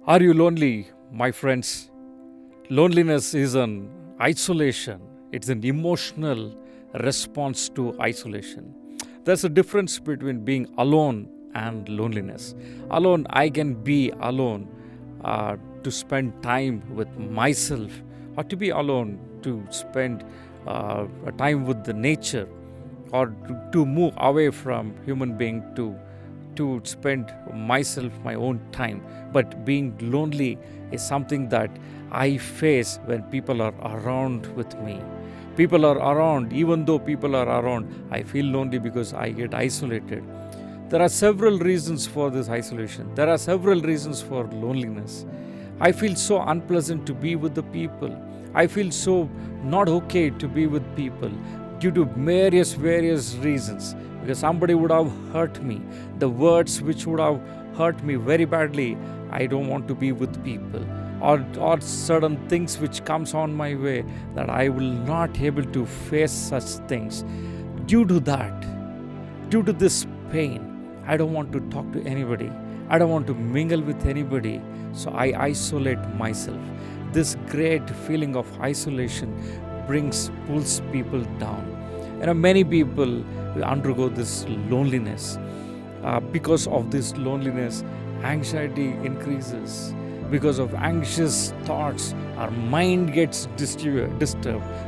Are you lonely, my friends? Loneliness is an isolation, it's an emotional response to isolation. There's a difference between being alone and loneliness. Alone, I can be alone to spend time with myself, or to be alone to spend time with the nature, or to move away from human being to spend myself my own time. But being lonely is something that I face when people are around with me. People are around. Even though people are around, I feel lonely because I get isolated. There are several reasons for this isolation. There are several reasons for loneliness. I feel so unpleasant to be with the people. I feel so not okay to be with people due to various reasons, because somebody would have hurt me, the words which would have hurt me very badly. I don't want to be with people, or certain things which comes on my way that I will not able to face such things. Due to that, due to this pain, I don't want to talk to anybody. I don't want to mingle with anybody. So I isolate myself. This great feeling of isolation pulls people down. Many people will undergo this loneliness. Because of this loneliness, anxiety increases. Because of anxious thoughts, our mind gets disturbed.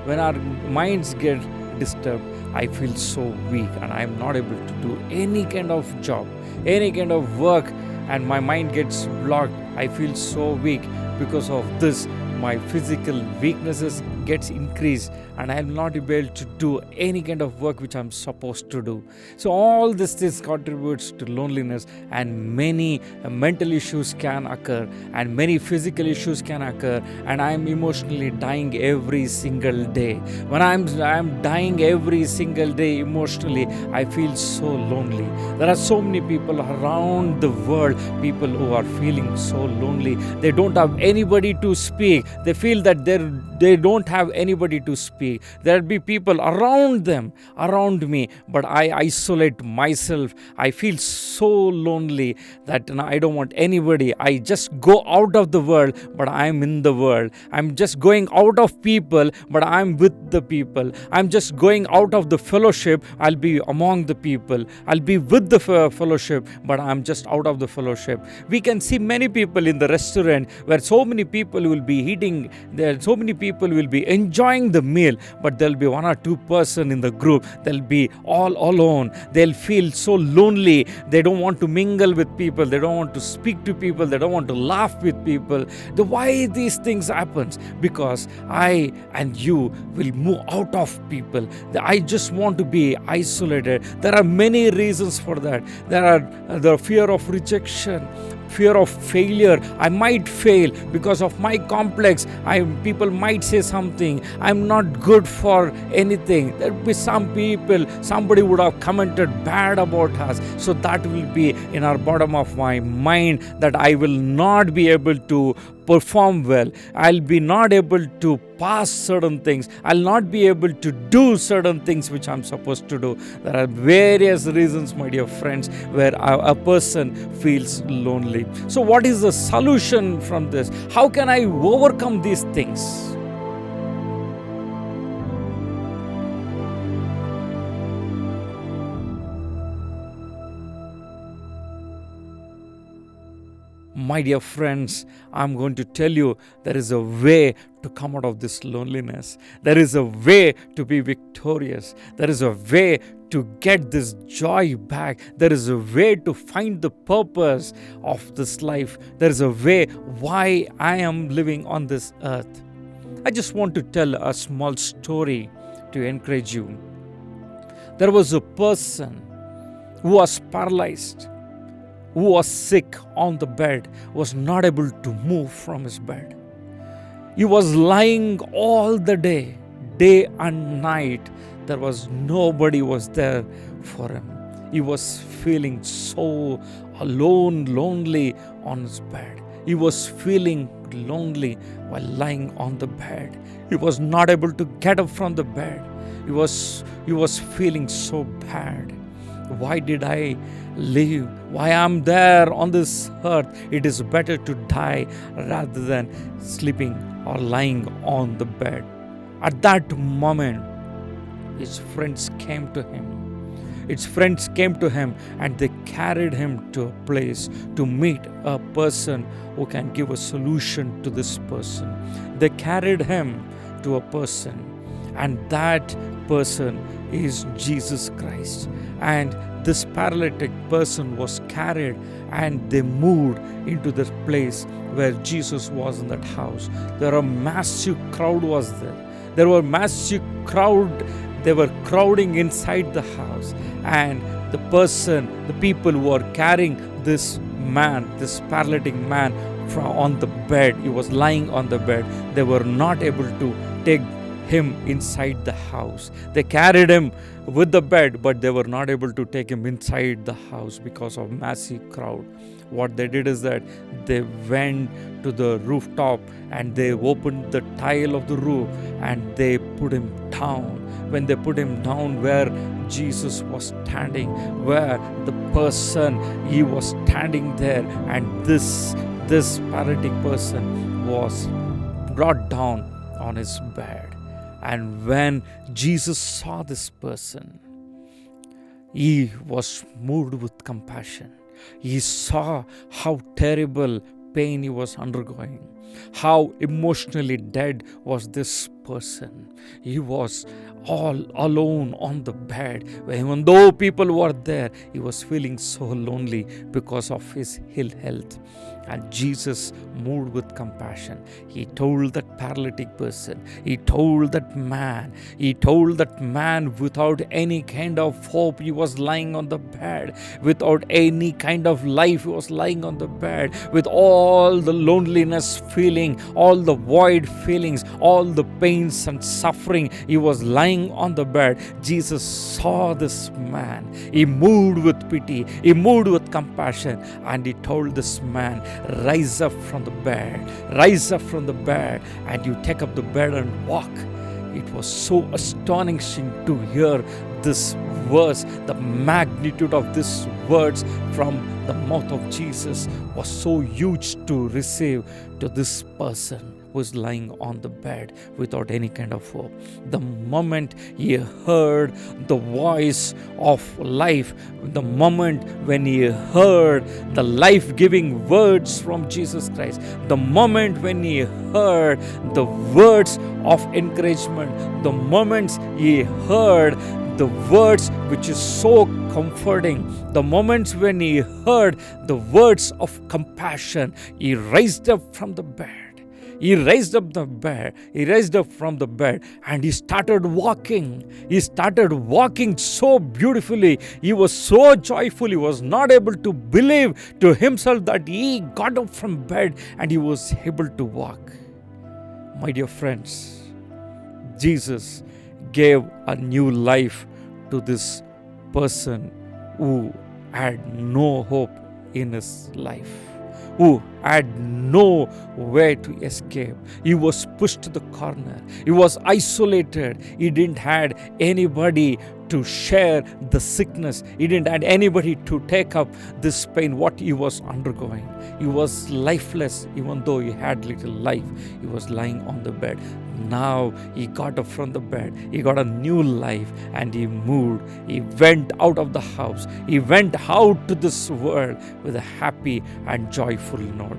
When our minds get disturbed, I feel so weak and I am not able to do any kind of job, any kind of work, and my mind gets blocked. I feel so weak. Because of this, my physical weaknesses gets increased and I am not able to do any kind of work which I am supposed to do. So all this contributes to loneliness, and many mental issues can occur and many physical issues can occur, and I am emotionally dying every single day. When I am dying every single day emotionally, I feel so lonely. There are so many people around the world, people who are feeling so lonely. They don't have anybody to speak. They feel that they don't have anybody to speak. There'll be people around them, around me, but I isolate myself. I feel so lonely that I don't want anybody. I just go out of the world, but I'm in the world. I'm just going out of people, but I'm with the people. I'm just going out of the fellowship. I'll be among the people. I'll be with the fellowship, but I'm just out of the fellowship. We can see many people in the restaurant where so many people will be eating there, so many people will be enjoying the meal, but there'll be one or two person in the group, they'll be all alone. They'll feel so lonely. They don't want to mingle with people. They don't want to speak to people. They don't want to laugh with people. Why these things happens? Because I and you will move out of people. I just want to be isolated. There are many reasons for that. There are the fear of rejection, fear of failure. I might fail because of my complex. People might say something. I'm not good for anything. There will be some people, somebody would have commented bad about us. So that will be in our bottom of my mind, that I will not be able to perform well. I'll be not able to pass certain things. I'll not be able to do certain things which I'm supposed to do. There are various reasons, my dear friends, where a person feels lonely. So what is the solution from this? How can I overcome these things? My dear friends, I'm going to tell you there is a way to come out of this loneliness. There is a way to be victorious. There is a way to get this joy back. There is a way to find the purpose of this life. There is a way why I am living on this earth. I just want to tell a small story to encourage you. There was a person who was paralyzed, who was sick on the bed, was not able to move from his bed. He was lying all the day and night. There was nobody was there for him. He was feeling so alone, lonely on his bed. He was feeling lonely while lying on the bed. He was not able to get up from the bed. He was feeling so bad. Why did I live? Why I'm there on this earth? It is better to die rather than sleeping or lying on the bed. At that moment, his friends came to him. His friends came to him and they carried him to a place to meet a person who can give a solution to this person. They carried him to a person, and that person is Jesus Christ. And this paralytic person was carried and they moved into the place where Jesus was in that house. There a massive crowd was there. There were massive crowd. They were crowding inside the house, and the people who were carrying this man, this paralytic man on the bed. He was lying on the bed. They were not able to take him inside the house. They carried him with the bed, but they were not able to take him inside the house because of massive crowd. What they did is that they went to the rooftop and they opened the tile of the roof and they put him down. When they put him down where Jesus was standing, where the person, he was standing there, and this paralytic person was brought down on his bed. And when Jesus saw this person, he was moved with compassion. He saw how terrible pain he was undergoing, how emotionally dead was this person. He was all alone on the bed. Even though people were there, he was feeling so lonely because of his ill health. And Jesus moved with compassion. He told that paralytic person, he told that man without any kind of hope, he was lying on the bed. Without any kind of life, he was lying on the bed. With all the loneliness feeling, all the void feelings, all the pains and suffering, he was lying on the bed. Jesus saw this man. He moved with pity. He moved with compassion. And he told this man, rise up from the bed, and you take up the bed and walk. It was so astonishing to hear this verse. The magnitude of these words from the mouth of Jesus was so huge to receive to this person who is lying on the bed without any kind of hope. The moment he heard the voice of life, the moment when he heard the life-giving words from Jesus Christ, the moment when he heard the words of encouragement, the moments he heard the words which is so comforting, the moments when he heard the words of compassion, he raised up from the bed. He raised up from the bed and he started walking. He started walking so beautifully. He was so joyful. He was not able to believe to himself that he got up from bed and he was able to walk. My dear friends, Jesus gave a new life to this person who had no hope in his life, who had no way to escape. He was pushed to the corner. He was isolated. He didn't have anybody to share the sickness. He didn't have anybody to take up this pain, what he was undergoing. He was lifeless, even though he had little life. He was lying on the bed. Now he got up from the bed. He got a new life and he moved. He went out of the house. He went out to this world with a happy and joyful note.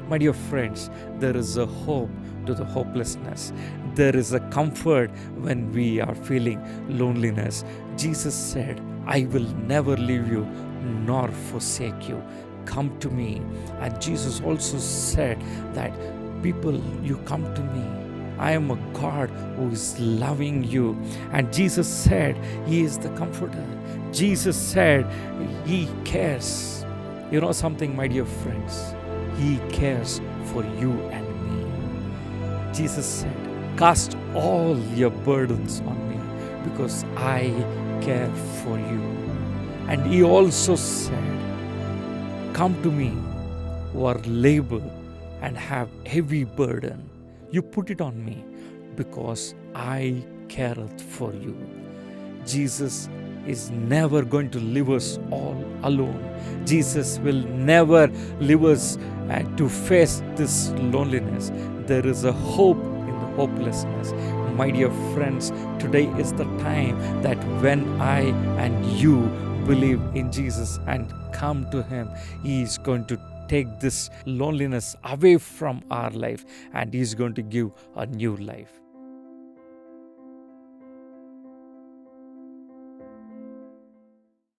My dear friends, there is a hope to the hopelessness. There is a comfort when we are feeling loneliness. Jesus said, I will never leave you nor forsake you. Come to me. And Jesus also said that people, you come to me. I am a God who is loving you. And Jesus said, He is the comforter. Jesus said, He cares. You know something, my dear friends? He cares for you and me. Jesus said, cast all your burdens on me because I care for you. And He also said, come to me who are labored and have heavy burden. You put it on me because I careth for you. Jesus is never going to leave us all alone. Jesus will never leave us to face this loneliness. There is a hope in the hopelessness. My dear friends, today is the time that when I and you believe in Jesus and come to Him, He is going to take this loneliness away from our life and He is going to give a new life.